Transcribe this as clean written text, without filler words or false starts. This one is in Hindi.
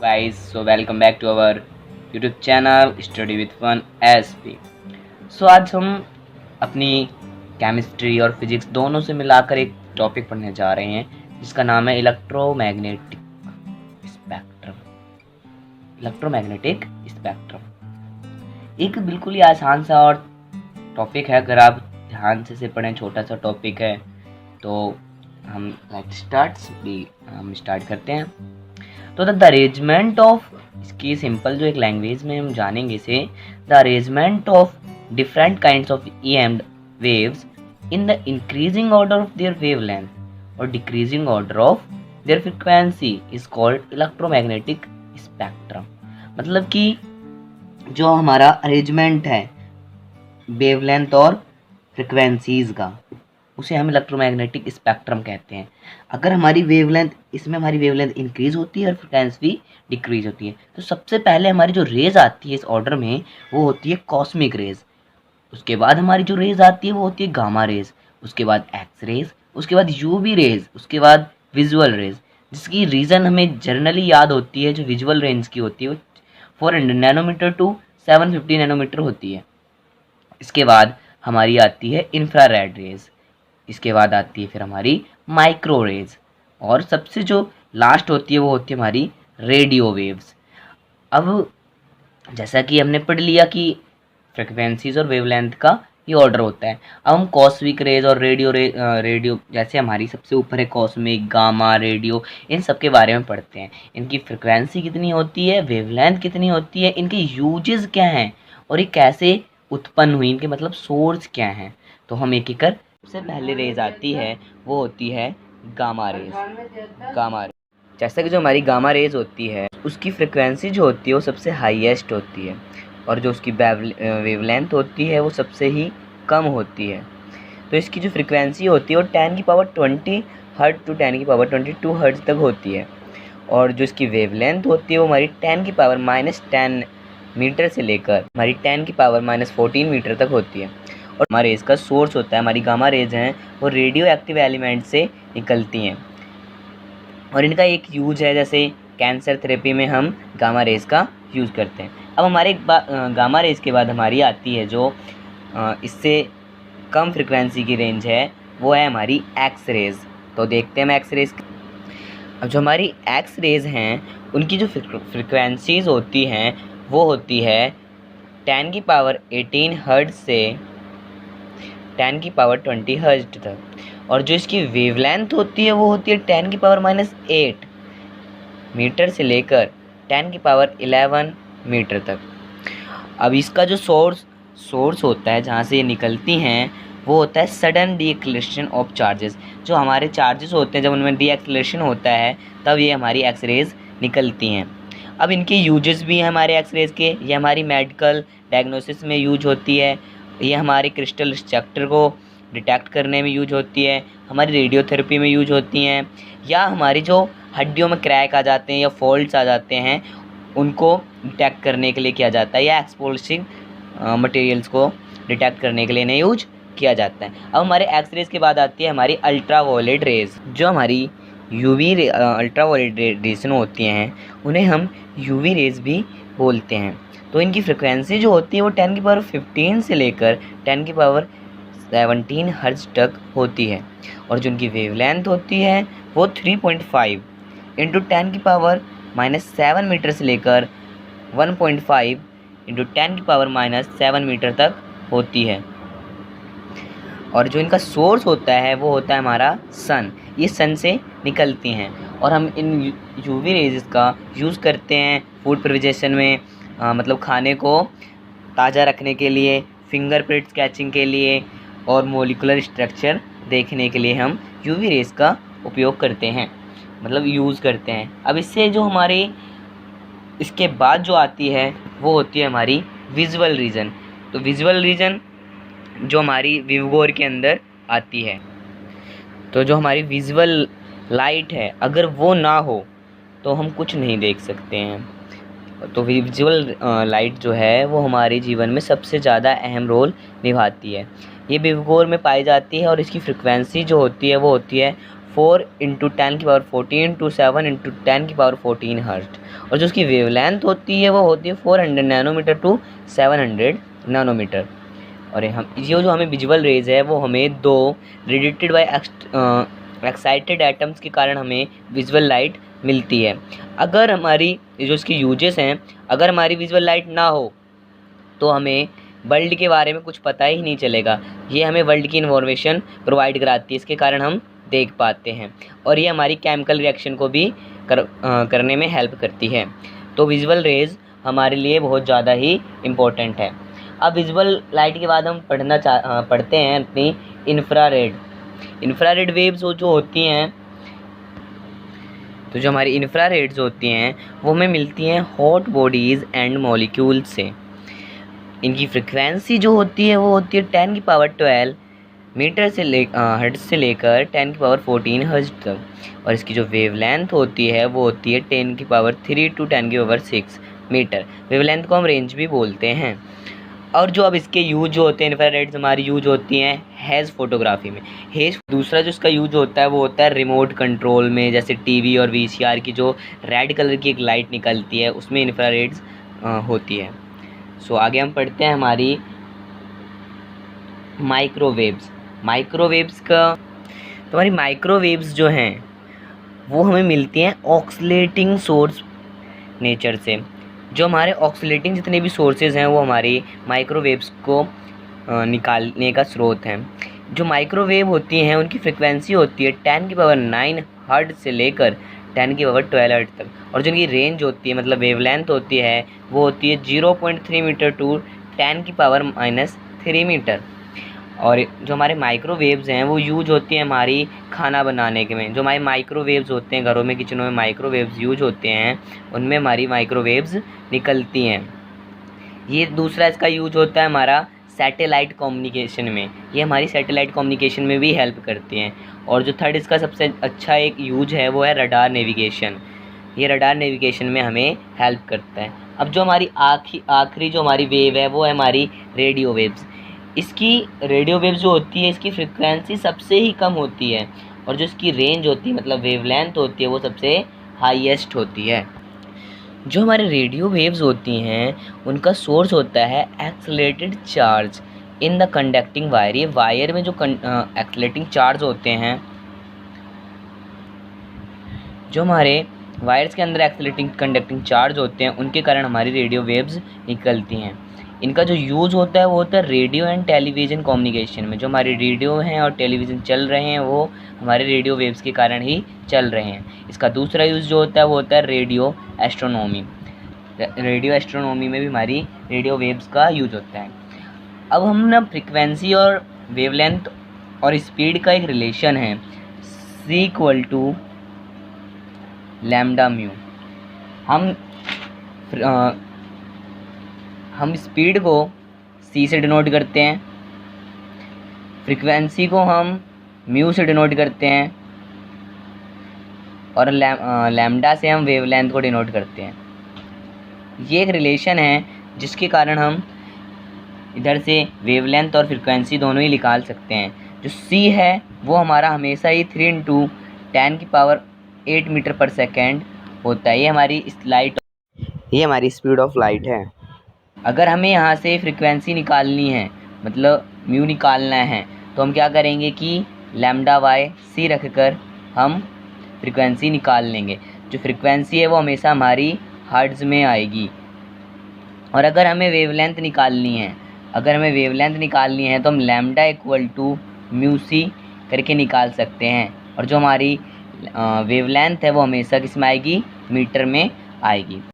guys, so welcome back to our YouTube channel Study with Fun SP। सो आज हम अपनी केमिस्ट्री और फिजिक्स दोनों से मिलाकर एक टॉपिक पढ़ने जा रहे हैं जिसका नाम है इलेक्ट्रोमैग्नेटिक स्पेक्ट्रम। एक बिल्कुल ही आसान सा और टॉपिक है, अगर आप ध्यान से पढ़ें, छोटा सा टॉपिक है। तो हम स्टार्ट करते हैं। तो द अरेंजमेंट ऑफ, इसकी सिंपल जो एक लैंग्वेज में हम जानेंगे इसे, the arrangement of different kinds of EM waves in the increasing order of their wavelength or decreasing order of their frequency is called electromagnetic spectrum। मतलब कि जो हमारा अरेंजमेंट है वेवलेंथ और फ्रिक्वेंसीज का, उसे हम इलेक्ट्रोमैग्नेटिक स्पेक्ट्रम कहते हैं। अगर हमारी वेवलेंथ, इसमें हमारी वेवलेंथ इंक्रीज होती है और फ्रिक्वेंसी डिक्रीज होती है, तो सबसे पहले हमारी जो रेज आती है इस ऑर्डर में वो होती है कॉस्मिक रेज। उसके बाद हमारी जो रेज आती है वो होती है गामा रेज, उसके बाद एक्स रेज, उसके बाद यूवी रेज, उसके बाद विजुअल रेज, जिसकी रीज़न हमें जर्नली याद होती है। जो विजुअल रेंज की होती है वो 400 नैनोमीटर टू 750 नैनोमीटर होती है। इसके बाद हमारी आती है इंफ्रारेड रेज, इसके बाद आती है फिर हमारी माइक्रो रेज, और सबसे जो लास्ट होती है वो होती है हमारी रेडियो वेव्स। अब जैसा कि हमने पढ़ लिया कि फ्रिक्वेंसीज और वेवलेंथ का ये ऑर्डर होता है, अब हम कॉस्मिक रेज और रेडियो जैसे हमारी सबसे ऊपर है कॉस्मिक, गामा, रेडियो, इन सब के बारे में पढ़ते हैं। इनकी फ्रिक्वेंसी कितनी होती है, वेवलेंथ कितनी होती है, इनके यूजेस क्या हैं और ये कैसे उत्पन्न हुई, इनके मतलब सोर्स क्या हैं। तो हम एक एक कर, सबसे पहले रेज आती है वो होती है गामा रेज। जैसा कि जो हमारी गामा रेज होती है उसकी फ्रिक्वेंसी जो होती है वो सबसे हाईएस्ट होती है, और जो उसकी वेवलेंथ होती है वो सबसे ही कम होती है। तो इसकी जो फ्रिक्वेंसी होती है वो 10⁻20 हर्ट्ज टू 10⁻22 हर्ट्ज तक होती है, और जो इसकी वेवलेंथ होती है वो हमारी 10⁻−10 मीटर से लेकर हमारी 10⁻−14 मीटर तक होती है। और हमारे रेज का सोर्स होता है, हमारी गामा रेज हैं वो रेडियो एक्टिव एलिमेंट से निकलती हैं, और इनका एक यूज है, जैसे कैंसर थेरेपी में हम गामा रेज का यूज़ करते हैं। अब हमारे गामा रेज के बाद हमारी आती है जो इससे कम फ्रिक्वेंसी की रेंज है, वो है हमारी एक्स रेज। तो देखते हैं हम एक्स रेज। अब जो हमारी एक्स रेज हैं उनकी जो फ्रिक्वेंसीज होती हैं वो होती है 10⁻18 हर्ट्ज से 10⁻20 हर्ट्ज तक, और जो इसकी वेवलेंथ होती है वो होती है 10⁻−8 मीटर से लेकर 10⁻11 मीटर तक। अब इसका जो सोर्स होता है जहाँ से ये निकलती हैं वो होता है सडन डीएक्सेलरेशन ऑफ चार्जेस। जो हमारे चार्जेस होते हैं जब उनमें डीएक्सेलरेशन होता है तब ये हमारी एक्स रेज निकलती हैं। अब इनके यूजेस भी हैं हमारे एक्स रेज के। ये हमारी मेडिकल डायग्नोसिस में यूज होती है, ये हमारे क्रिस्टल स्ट्रक्चर को डिटेक्ट करने में यूज होती है, हमारी रेडियोथेरेपी में यूज होती हैं, या हमारी जो हड्डियों में क्रैक आ जाते हैं या फॉल्ट्स आ जाते हैं उनको डिटेक्ट करने के लिए किया जाता है, या एक्सपोजिंग मटेरियल्स को डिटेक्ट करने के लिए इन्हें यूज किया जाता है। अब हमारे एक्स रेज के बाद आती है हमारी अल्ट्रावायलेट रेज। जो हमारी यूवी अल्ट्रावायलेट रेडिएशन होती हैं उन्हें हम यूवी रेज भी बोलते हैं। तो इनकी फ्रिक्वेंसी जो होती है वो 10⁻15 से लेकर 10⁻17 हर्ट्ज तक होती है, और जो उनकी वेवलेंथ होती है वो 3.5 इंटू 10⁻−7 मीटर से लेकर 1.5 इंटू 10⁻−7 मीटर तक होती है। और जो इनका सोर्स होता है वो होता है हमारा सन। ये सन से निकलती हैं, और हम इन यूवी रेज़ का यूज़ करते हैं फूड प्रिजर्वेशन में, मतलब खाने को ताज़ा रखने के लिए, फिंगरप्रिंट स्केचिंग के लिए, और मोलिकुलर स्ट्रक्चर देखने के लिए हम यूवी रेज़ का उपयोग करते हैं, मतलब यूज़ करते हैं। अब इससे जो हमारे इसके बाद जो आती है वो होती है हमारी विजुअल रीजन। तो विजुअल रीजन जो हमारी विवगोर के अंदर आती है, तो जो हमारी विजुअल लाइट है अगर वो ना हो तो हम कुछ नहीं देख सकते हैं। तो विजुअल लाइट जो है वो हमारे जीवन में सबसे ज़्यादा अहम रोल निभाती है। ये विवगोर में पाई जाती है, और इसकी फ्रिक्वेंसी जो होती है वो होती है 4 इंटू 10⁻14 टू 7 इंटू 10⁻14 हर्ट्ज। और जो उसकी वेवलेंथ होती है वो होती है 400 नैनोमीटर टू 700 नैनोमीटर। और हम ये जो हमें विजुअल रेज है वो हमें दो रेडिएटेड बाय एक्साइटेड एटम्स के कारण हमें विजुअल लाइट मिलती है। अगर हमारी जो इसकी यूजेस हैं, अगर हमारी विजुअल लाइट ना हो तो हमें वर्ल्ड के बारे में कुछ पता ही नहीं चलेगा। ये हमें वर्ल्ड की इन्फॉर्मेशन प्रोवाइड कराती है, इसके कारण हम देख पाते हैं। और ये हमारी केमिकल रिएक्शन को भी करने में हेल्प करती है। तो विजुअल रेज हमारे लिए बहुत ज़्यादा ही इम्पोर्टेंट है। अब विजुअल लाइट के बाद हम पढ़ते हैं अपनी इंफ्रारेड वेव्स जो होती हैं। तो जो हमारी इंफ्रारेड्स होती हैं वो हमें मिलती हैं हॉट बॉडीज़ एंड मॉलिक्यूल्स से। इनकी फ्रिक्वेंसी जो होती है वो होती है 10⁻12 मीटर से हर्ट्ज से लेकर 10⁻14 हर्ट्ज तक। और इसकी जो वेवलेंथ होती है वो होती है 10⁻3 टू 10⁻6 मीटर। वेवलेंथ को हम रेंज भी बोलते हैं। और जो अब इसके यूज जो होते हैं इंफ्रारेड्स हमारी यूज होती हैं हेज़ फोटोग्राफी में। दूसरा जो इसका यूज होता है वो होता है रिमोट कंट्रोल में, जैसे टीवी और वीसीआर की जो रेड कलर की एक लाइट निकलती है उसमें इंफ्रारेड्स होती है। सो आगे हम पढ़ते हैं हमारी माइक्रोवेव्स का। तो हमारी माइक्रोवेव्स जो हैं वो हमें मिलती हैं ऑक्सीलेटिंग सोर्स नेचर से। जो हमारे ऑक्सीलेटिंग जितने भी सोर्सेज हैं वो हमारी माइक्रोवेव्स को निकालने का स्रोत हैं। जो माइक्रोवेव होती हैं उनकी फ्रिक्वेंसी होती है 10⁹ हर्ट्ज से लेकर 10⁻12 हर्ट्ज तक। और जो इनकी रेंज होती है मतलब वेवलेंथ होती है वो होती है 0.3 मीटर टू 10⁻³ मीटर। और जो हमारे माइक्रोवेव्स हैं वो यूज होती हैं हमारी खाना बनाने के में। जो हमारे माइक्रोवेव्स होते हैं घरों में, किचनों में माइक्रोवेव्स यूज होते हैं उनमें हमारी माइक्रोवेव्स निकलती हैं। ये दूसरा इसका यूज होता है हमारा सैटेलाइट कम्युनिकेशन में। ये हमारी सैटेलाइट कम्युनिकेशन में भी हेल्प करती हैं। और जो थर्ड इसका सबसे अच्छा एक यूज है वो है रडार नेविगेशन। ये रडार नेविगेशन में हमें हेल्प करता है। अब जो हमारी आखिरी जो हमारी वेव है वो है हमारी रेडियो वेव्स। इसकी रेडियो वेव्स जो होती है इसकी फ्रिक्वेंसी सबसे ही कम होती है और जो इसकी रेंज होती है मतलब वेवलेंथ होती है वो सबसे हाईएस्ट होती है। जो हमारे रेडियो वेव्स होती हैं उनका सोर्स होता है accelerated charge in the conducting wire. ये वायर में जो एक्सेलरेटिंग चार्ज होते हैं, जो हमारे वायर्स के अंदर एक्सेलरेटिंग कंडक्टिंग चार्ज होते हैं उनके कारण हमारी रेडियो वेव्स निकलती हैं। इनका जो यूज़ होता है वो होता है रेडियो एंड टेलीविज़न कम्युनिकेशन में। जो हमारे रेडियो हैं और टेलीविज़न चल रहे हैं वो हमारे रेडियो वेव्स के कारण ही चल रहे हैं। इसका दूसरा यूज़ जो होता है वो होता है रेडियो एस्ट्रोनॉमी। रेडियो एस्ट्रोनॉमी में भी हमारी रेडियो वेव्स का यूज होता है। अब हम ना फ्रिक्वेंसी और वेवलेंथ और स्पीड का एक रिलेशन है C = λμ। हम स्पीड को c से डिनोट करते हैं, फ्रिक्वेंसी को हम म्यू से डिनोट करते हैं और लैम्डा से हम वेवलेंथ को डिनोट करते हैं। ये एक रिलेशन है जिसके कारण हम इधर से वेवलेंथ और फ्रिक्वेंसी दोनों ही निकाल सकते हैं। जो c है वो हमारा हमेशा ही 3 × 10⁸ मीटर पर सेकेंड होता है। ये हमारी स्पीड ऑफ लाइट है। अगर हमें यहाँ से फ्रिक्वेंसी निकालनी है मतलब म्यू निकालना है तो हम क्या करेंगे कि λ/c रख कर हम फ्रिक्वेंसी निकाल लेंगे। जो फ्रिक्वेंसी है वो हमेशा हमारी हर्ट्ज़ में आएगी। और अगर हमें वेवलेंथ निकालनी है तो हम λ =μc करके निकाल सकते हैं। और जो हमारी वेवलेंथ है वो हमेशा किस में आएगी, मीटर में आएगी।